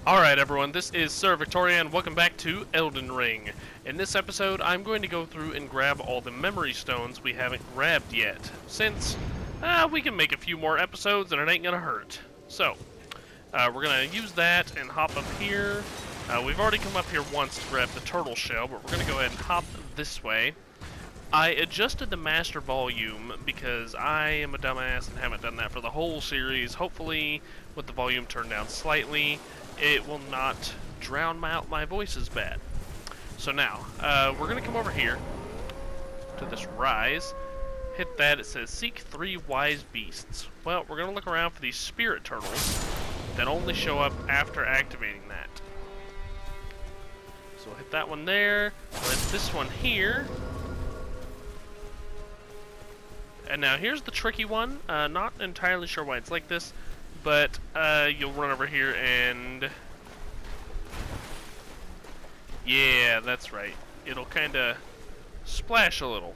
Alright everyone, this is Sir Victoria and welcome back to Elden Ring. In this episode, I'm going to go through and grab all the memory stones we haven't grabbed yet, since we can make a few more episodes and it ain't gonna hurt. So, we're gonna use that and hop up here. We've already come up here once to grab the turtle shell, but we're gonna go ahead and hop this way. I adjusted the master volume because I am a dumbass and haven't done that for the whole series. Hopefully, with the volume turned down slightly, it will not drown out my voice as bad. So now, we're going to come over here to this rise. Hit that, it says seek 3 wise beasts. Well, we're going to look around for these spirit turtles that only show up after activating that. So we'll hit that one there, we'll hit this one here. And now here's the tricky one, not entirely sure why it's like this, but you'll run over here and... yeah, that's right. It'll kinda splash a little.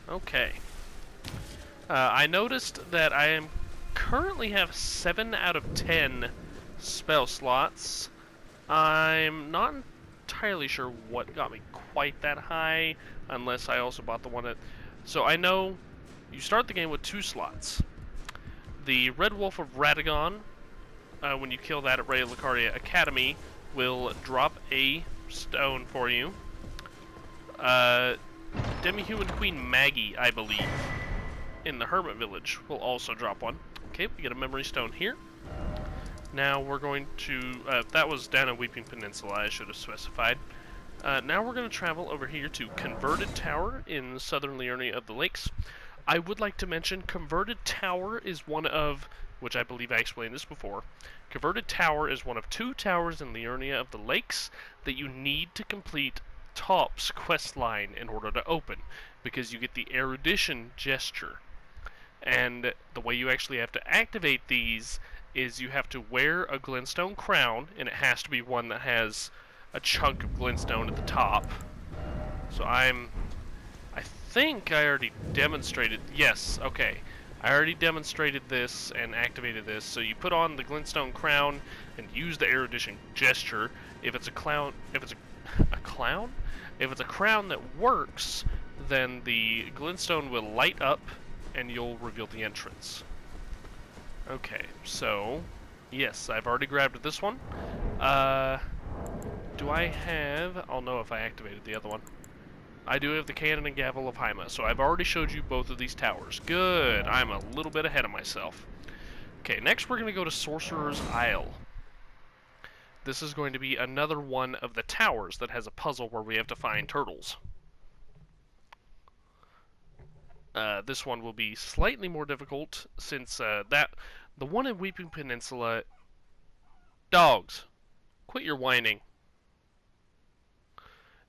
Okay. I noticed that I currently have 7 out of 10 spell slots. I'm not entirely sure what got me quite that high, unless I also bought the one that... So I know you start the game with 2 slots. The Red Wolf of Radagon, when you kill that at Ray Lucaria Academy, will drop a stone for you. Demi-Human Queen Maggie, I believe, in the Hermit Village, will also drop one. Okay, we get a memory stone here. Now we're going to, that was down at Weeping Peninsula, I should have specified. Now we're going to travel over here to Converted Tower in southern Liurnia of the Lakes. I would like to mention Converted Tower is one of, which I believe I explained this before, Converted Tower is one of 2 towers in Liurnia of the Lakes that you need to complete Top's quest line in order to open, because you get the erudition gesture. And the way you actually have to activate these is you have to wear a glintstone crown, and it has to be one that has a chunk of glintstone at the top. So I think I already demonstrated, yes, okay. I already demonstrated this and activated this. So you put on the glintstone crown and use the erudition gesture. If it's a clown, if it's a clown? If it's a crown that works, then the glintstone will light up and you'll reveal the entrance. Okay, so, yes, I've already grabbed this one. Do I have... I'll know if I activated the other one. I do have the Cannon and Gavel of Haima, so I've already showed you both of these towers. Good, I'm a little bit ahead of myself. Okay, next we're going to go to Sorcerer's Isle. This is going to be another one of the towers that has a puzzle where we have to find turtles. This one will be slightly more difficult since the one in Weeping Peninsula... Dogs, quit your whining.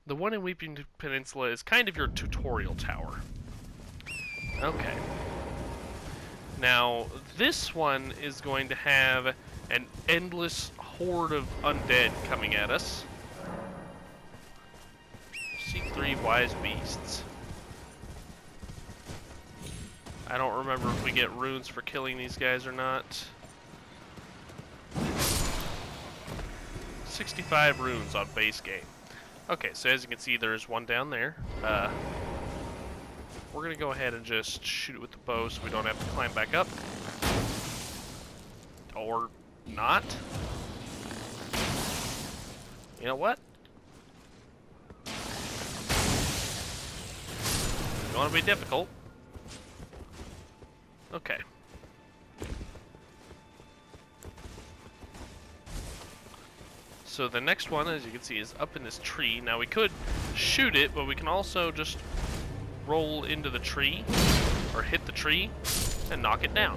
The one in Weeping Peninsula is kind of your tutorial tower. Okay. Now, this one is going to have an endless horde of undead coming at us. Seek 3 wise beasts. I don't remember if we get runes for killing these guys or not. 65 runes on base game. Okay, so as you can see, there's one down there. We're going to go ahead and just shoot it with the bow so we don't have to climb back up. Or not. You know what? You want to be difficult. Okay. So the next one, as you can see, is up in this tree. Now we could shoot it, but we can also just roll into the tree, or hit the tree, and knock it down.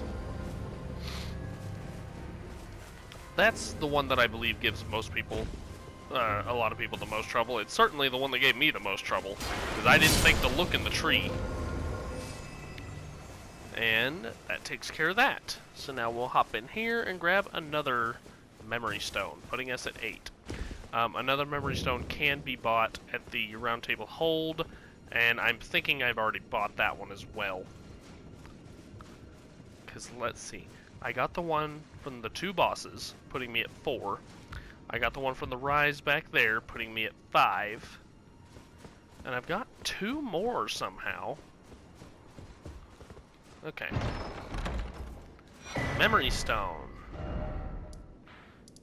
That's the one that I believe gives most people, a lot of people, the most trouble. It's certainly the one that gave me the most trouble, because I didn't think to look in the tree. And that takes care of that. So now we'll hop in here and grab another memory stone, putting us at 8. Another memory stone can be bought at the Round Table Hold, and I'm thinking I've already bought that one as well. Because let's see. I got the one from the 2 bosses, putting me at 4. I got the one from the rise back there, putting me at 5. And I've got 2 more somehow. Okay. Memory stone.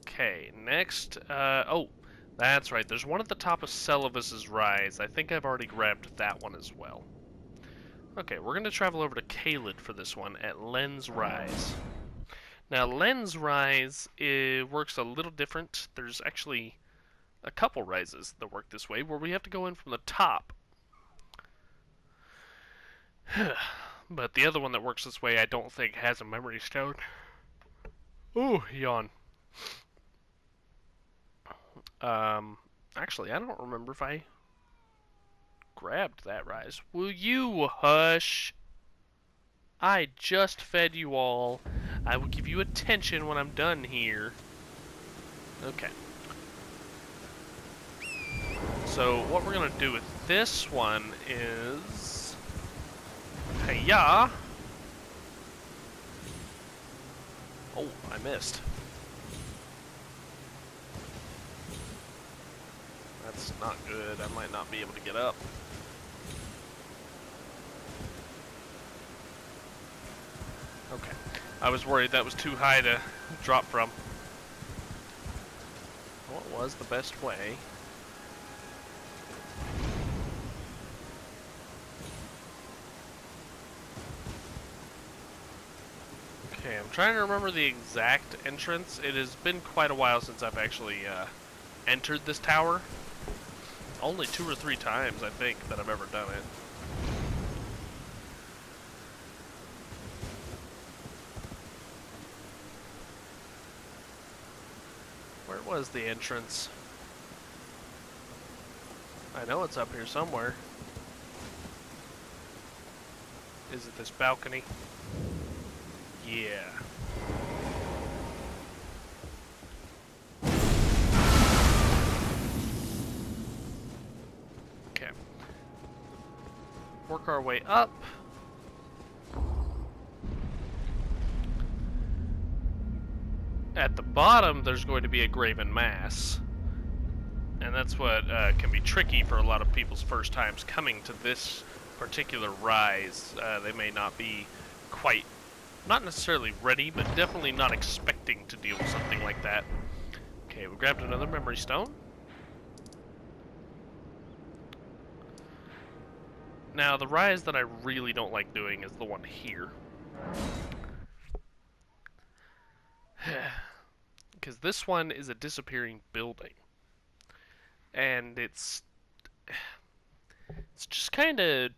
Okay, next, oh, that's right. There's one at the top of Celavis's rise. I think I've already grabbed that one as well. Okay, we're going to travel over to Caelid for this one at Len's Rise. Now, Len's Rise works a little different. There's actually a couple rises that work this way, where we have to go in from the top. But the other one that works this way, I don't think has a memory stone. Ooh, yawn. Actually, I don't remember if I grabbed that rise. Will you hush? I just fed you all. I will give you attention when I'm done here. Okay. So what we're gonna do with this one is... Hey-ya! Oh, I missed. That's not good. I might not be able to get up. Okay. I was worried that was too high to drop from. What was the best way? Okay, I'm trying to remember the exact entrance. It has been quite a while since I've actually entered this tower. Only 2 or 3 times, I think, that I've ever done it. Where was the entrance? I know it's up here somewhere. Is it this balcony? Yeah. Okay. Work our way up. At the bottom, there's going to be a graven mass. And that's what can be tricky for a lot of people's first times coming to this particular rise. They may not be quite, not necessarily ready, but definitely not expecting to deal with something like that. Okay, we grabbed another memory stone. Now, the rise that I really don't like doing is the one here. Because this one is a disappearing building. And it's just kind of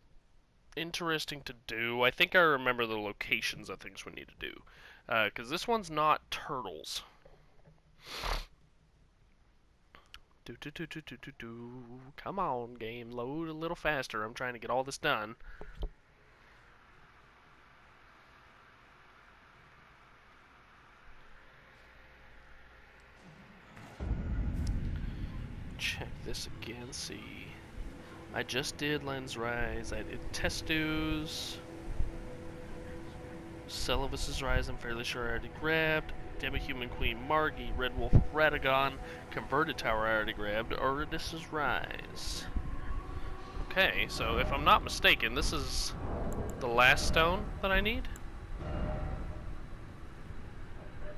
interesting to do. I think I remember the locations of things we need to do. Because this one's not turtles. Come on, game. Load a little faster. I'm trying to get all this done. Check this again, see. I just did Lens Rise, I did Testu's. Celavis's Rise, I'm fairly sure I already grabbed. Demi-Human Queen Margie, Red Wolf Radagon, Converted Tower I already grabbed, Eurydice's Rise. Okay, so if I'm not mistaken, this is the last stone that I need?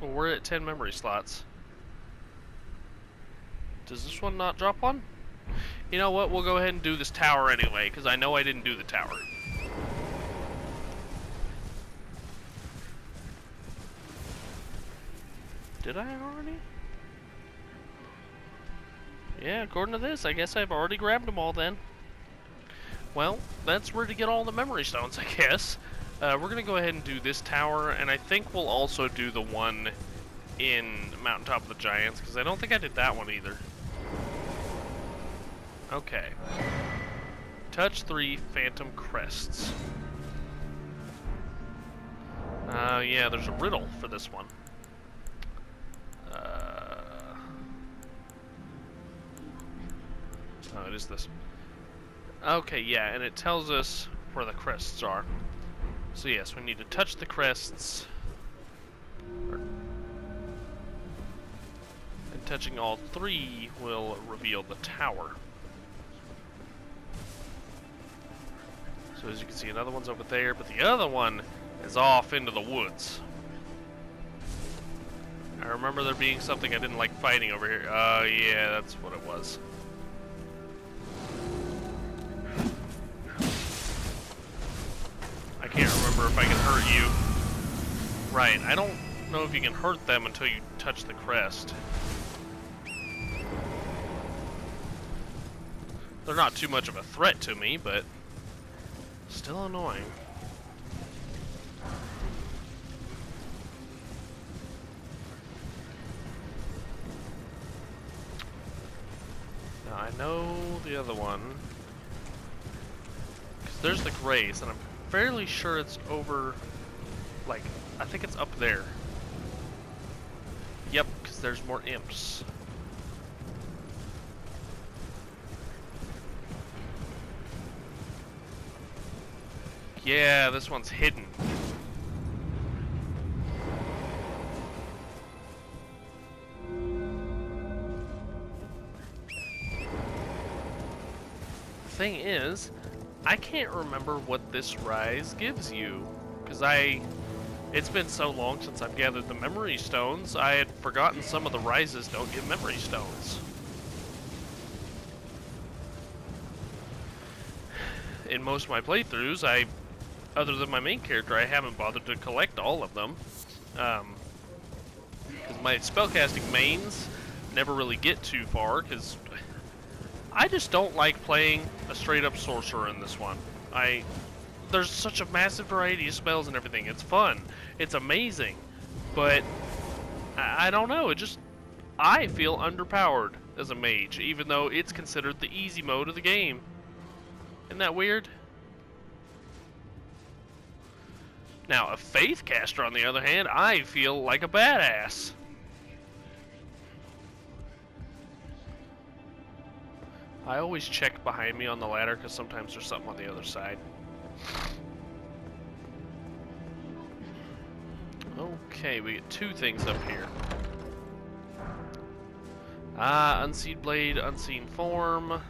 Well, we're at 10 memory slots. Does this one not drop one? You know what, we'll go ahead and do this tower anyway, because I know I didn't do the tower. Did I already? Yeah, according to this, I guess I've already grabbed them all then. Well, that's where to get all the memory stones, I guess. We're going to go ahead and do this tower, and I think we'll also do the one in Mountaintop of the Giants, because I don't think I did that one either. Okay. Touch 3 Phantom Crests. Yeah, there's a riddle for this one. Oh, it is this. Okay, yeah, and it tells us where the crests are. So yes, we need to touch the crests. And touching all three will reveal the tower. So as you can see, another one's over there, but the other one is off into the woods. I remember there being something I didn't like fighting over here. Yeah, that's what it was. I can't remember if I can hurt you. Right, I don't know if you can hurt them until you touch the crest. They're not too much of a threat to me, but still annoying. Now I know the other one. Because there's the Grace, and I'm fairly sure it's over, like, I think it's up there. Yep, because there's more imps. Yeah, this one's hidden. Thing is, I can't remember what this rise gives you, because it's been so long since I've gathered the memory stones, I had forgotten some of the rises don't give memory stones. In most of my playthroughs, other than my main character, I haven't bothered to collect all of them. Because my spellcasting mains never really get too far, because I just don't like playing a straight-up sorcerer in this one. There's such a massive variety of spells and everything. It's fun. It's amazing. But I don't know. I feel underpowered as a mage, even though it's considered the easy mode of the game. Isn't that weird? Now, a Faith Caster, on the other hand, I feel like a badass. I always check behind me on the ladder, because sometimes there's something on the other side. Okay, we get two things up here. Unseen Blade, Unseen Form.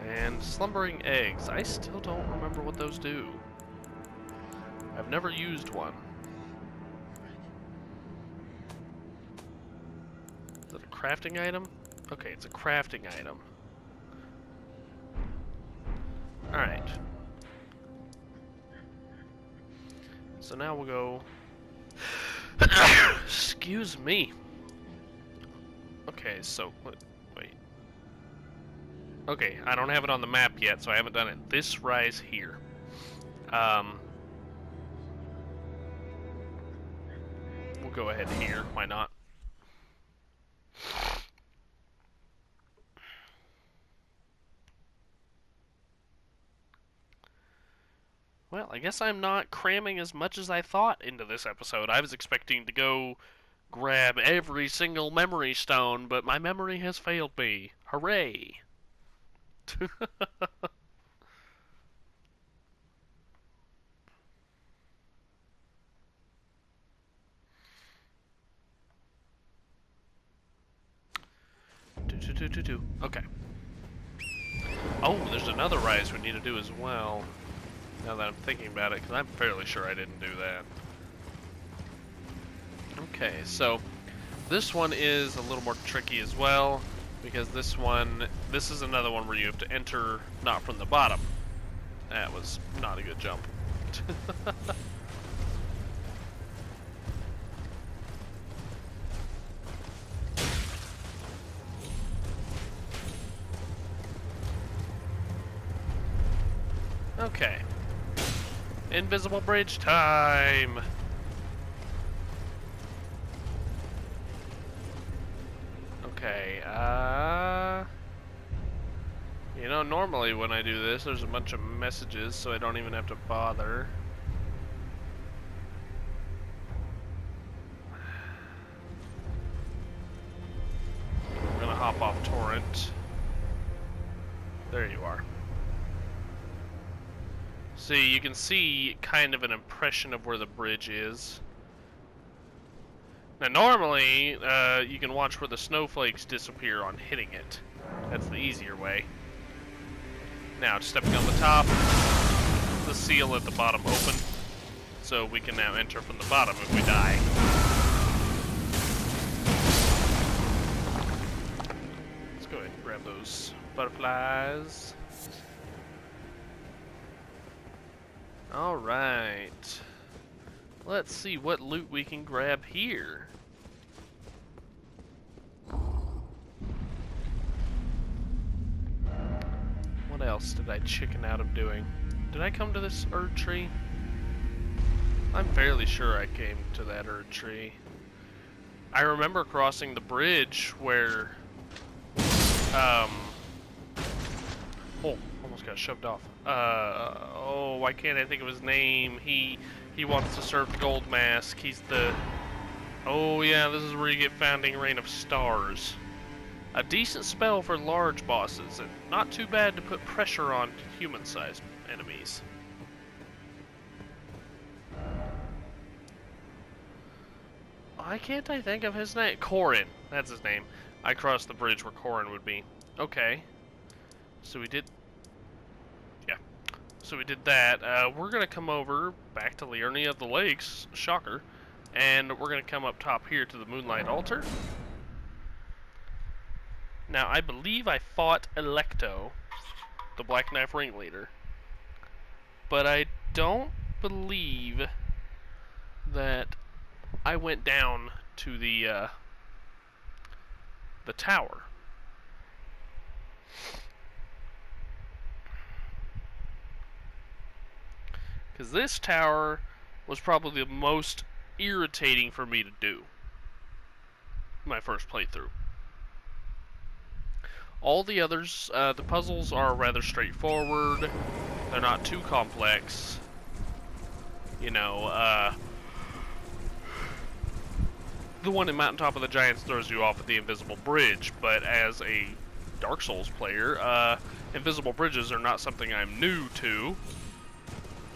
And Slumbering Eggs. I still don't remember what those do. I've never used one. Is it a crafting item? Okay, it's a crafting item. Alright. So now we'll go... Excuse me. Okay, so... Wait. Okay, I don't have it on the map yet, so I haven't done it. This rise here. We'll go ahead here. Why not? Well, I guess I'm not cramming as much as I thought into this episode. I was expecting to go grab every single memory stone, but my memory has failed me. Hooray! Okay. Oh, there's another rise we need to do as well. Now that I'm thinking about it, because I'm fairly sure I didn't do that. Okay, so this one is a little more tricky as well, because this is another one where you have to enter not from the bottom. That was not a good jump. Okay. Invisible bridge time! Okay, you know, normally when I do this, there's a bunch of messages, so I don't even have to bother. I'm gonna hop off Torrent. There you are. See, you can see kind of an impression of where the bridge is. Now, normally, you can watch where the snowflakes disappear on hitting it. That's the easier way. Now, stepping on the top, the seal at the bottom open, so we can now enter from the bottom if we die. Let's go ahead and grab those butterflies. Alright. Let's see what loot we can grab here. What else did I chicken out of doing? Did I come to this Erd tree? I'm fairly sure I came to that Erd tree. I remember crossing the bridge where... Oh, almost got shoved off. Oh, why can't I think of his name? He wants to serve the gold mask. He's the... Oh yeah, this is where you get Founding Rain of Stars. A decent spell for large bosses, and not too bad to put pressure on human-sized enemies. Why can't I think of his name? Corin, that's his name. I crossed the bridge where Corin would be. Okay. So we did... Yeah. So we did that. We're going to come over back to Liurnia of the Lakes, shocker, and we're going to come up top here to the Moonlight Altar. Now, I believe I fought Electo, the Black Knife ringleader, but I don't believe that I went down to the tower. Because this tower was probably the most irritating for me to do my first playthrough. All the others, the puzzles are rather straightforward. They're not too complex. You know, the one in Mountaintop of the Giants throws you off at the invisible bridge, but as a Dark Souls player, invisible bridges are not something I'm new to,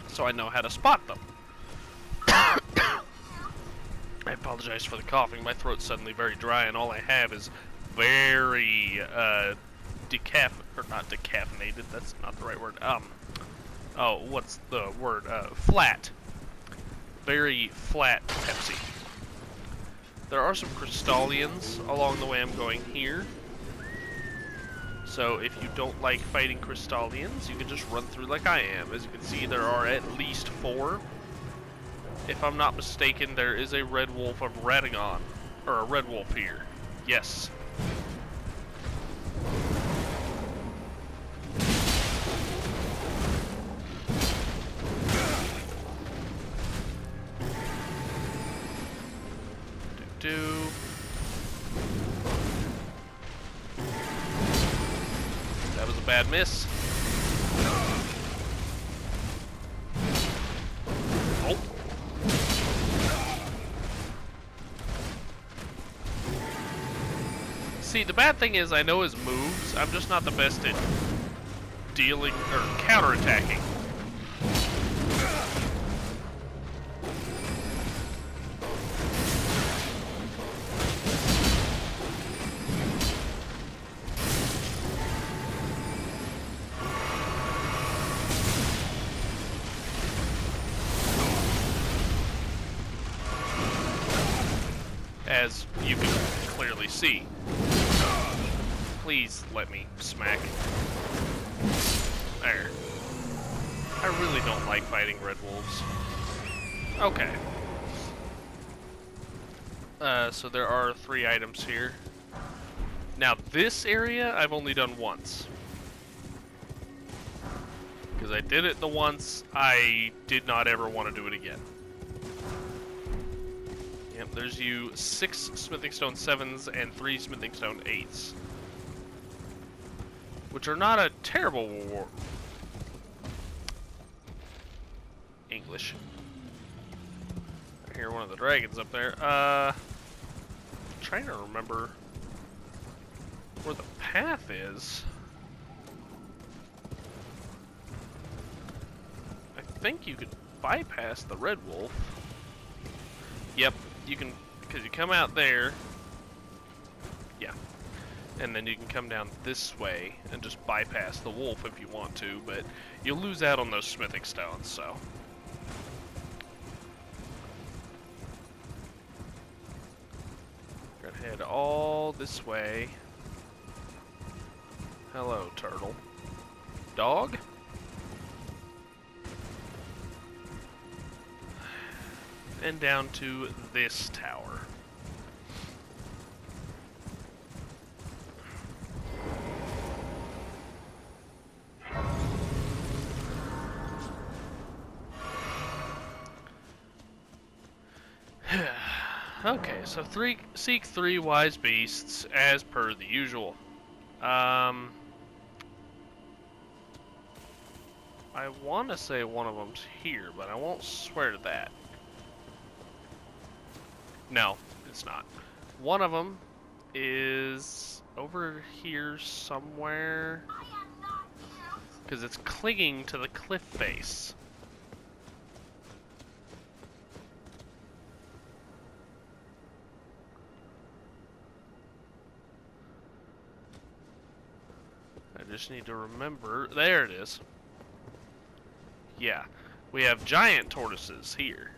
so I know how to spot them. I apologize for the coughing. My throat's suddenly very dry, and all I have is very not decaffeinated. That's not the right word. Oh, what's the word? Flat. Very flat Pepsi. There are some Crystallians along the way I'm going here. So if you don't like fighting Crystallians, you can just run through like I am. As you can see, there are at least 4. If I'm not mistaken, there is a Red Wolf of Radagon, or a Red Wolf here. Yes. That was a bad miss. Oh. See, the bad thing is I know his moves. I'm just not the best at dealing or counterattacking. As you can clearly see. Please let me smack. There. I really don't like fighting red wolves. Okay. So there are 3 items here. Now this area I've only done once. Because I did it the once, I did not ever want to do it again. Yep, there's you 6 Smithing Stone 7s and 3 Smithing Stone 8s. Which are not a terrible reward. English. I hear one of the dragons up there. Trying to remember where the path is. I think you could bypass the red wolf. Yep, you can, because you come out there. Yeah. And then you can come down this way and just bypass the wolf if you want to, but you'll lose out on those smithing stones, so. Gonna head all this way. Hello, turtle. Dog? And down to this tower. Okay, so seek 3 wise beasts as per the usual. I want to say one of them's here, but I won't swear to that. No, it's not. One of them is over here somewhere, because it's clinging to the cliff face. I just need to remember. There it is. Yeah, we have giant tortoises here.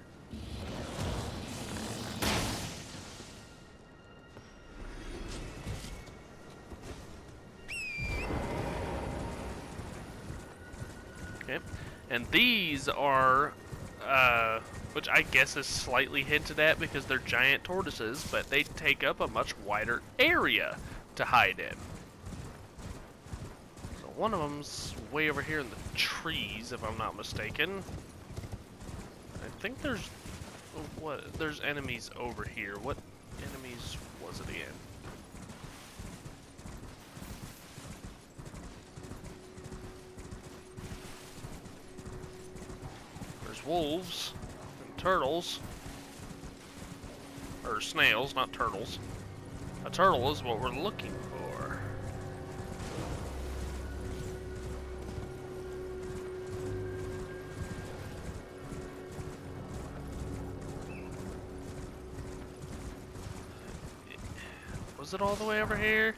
Okay, and these are, which I guess is slightly hinted at because they're giant tortoises, but they take up a much wider area to hide in. So one of them's way over here in the trees, if I'm not mistaken. I think there's, there's enemies over here. What enemies was it in? There's wolves and turtles. Or snails, not turtles. A turtle is what we're looking for. Was it all the way over here?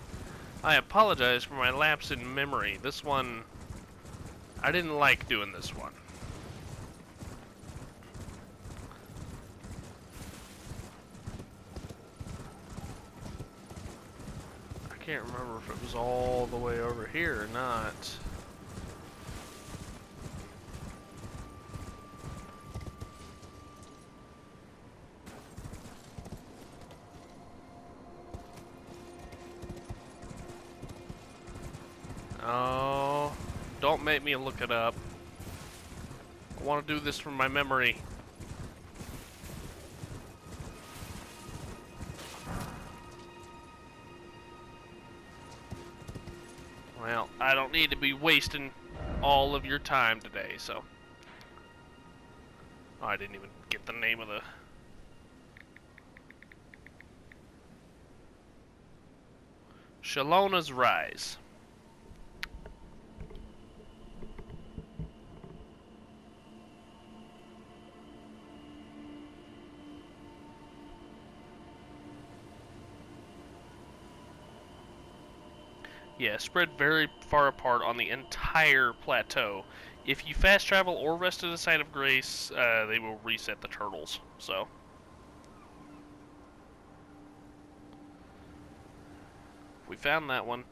I apologize for my lapse in memory. This one, I didn't like doing this one. I can't remember if it was all the way over here or not. Oh, don't make me look it up. I want to do this from my memory. Well, I don't need to be wasting all of your time today, so. Oh, I didn't even get the name of the... Shallona's Rise. Yeah, spread very far apart on the entire plateau. If you fast travel or rest at a site of grace, they will reset the turtles. So, we found that one.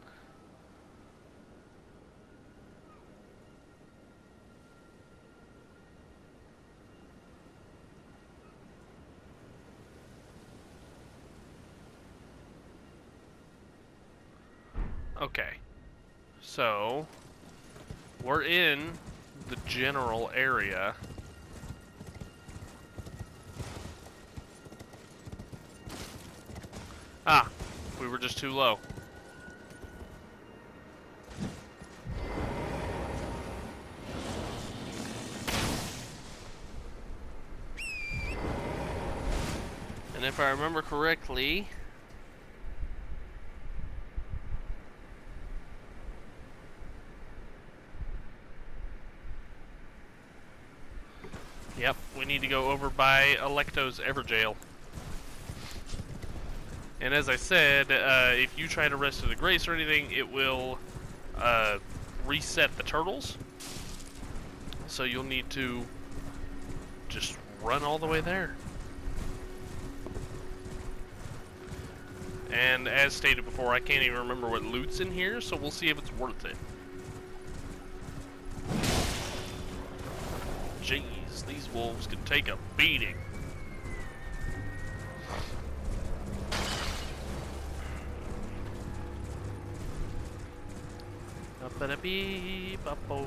Okay, so we're in the general area. Ah, we were just too low. And if I remember correctly, we need to go over by Electo's Everjail. And as I said, if you try to rest at a grace or anything, it will reset the turtles. So you'll need to just run all the way there. And as stated before, I can't even remember what loot's in here, so we'll see if it's worth it. Jeez, these wolves can take a beating. Up-a-da-bee-bop-bo.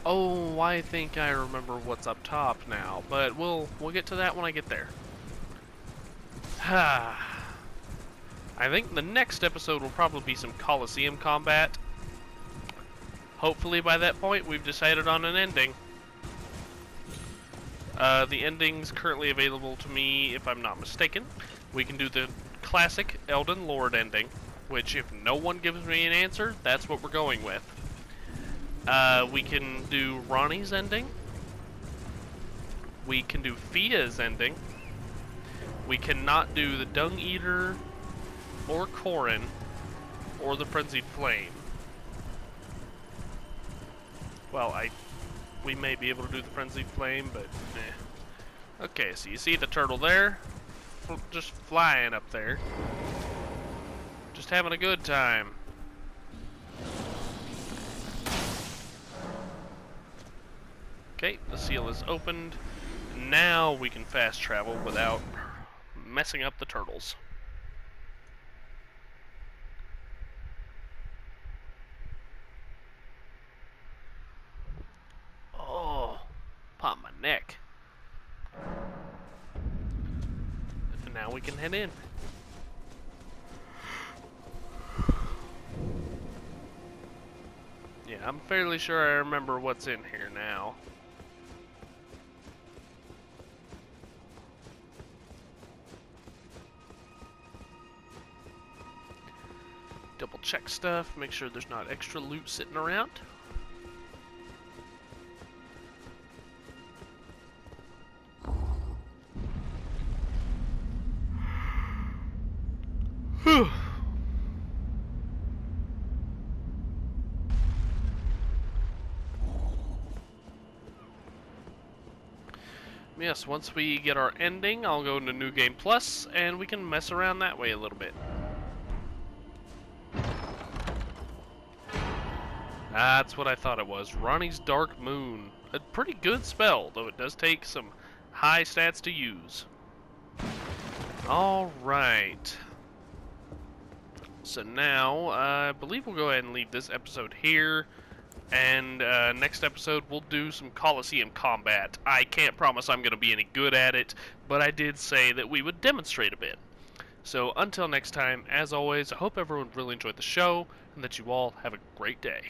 Oh, I think I remember what's up top now, but we'll get to that when I get there. I think the next episode will probably be some Coliseum combat. Hopefully by that point we've decided on an ending. The ending's currently available to me, if I'm not mistaken. We can do the classic Elden Lord ending, which if no one gives me an answer, that's what we're going with. We can do Ronnie's ending. We can do Fia's ending. We cannot do the Dung Eater, or Corrin, or the Frenzied Flame. Well, we may be able to do the Frenzied Flame, but eh. Okay, so you see the turtle there? Just flying up there. Just having a good time. Okay, the seal is opened. Now we can fast travel without messing up the turtles. Oh, pop my neck. And now we can head in. Yeah, I'm fairly sure I remember what's in here now. Double check stuff, make sure there's not extra loot sitting around. Whew. Yes, once we get our ending, I'll go into New Game Plus, and we can mess around that way a little bit. That's what I thought it was. Ronnie's Dark Moon. A pretty good spell, though it does take some high stats to use. Alright. So now, I believe we'll go ahead and leave this episode here. And next episode, we'll do some Coliseum combat. I can't promise I'm going to be any good at it, but I did say that we would demonstrate a bit. So until next time, as always, I hope everyone really enjoyed the show, and that you all have a great day.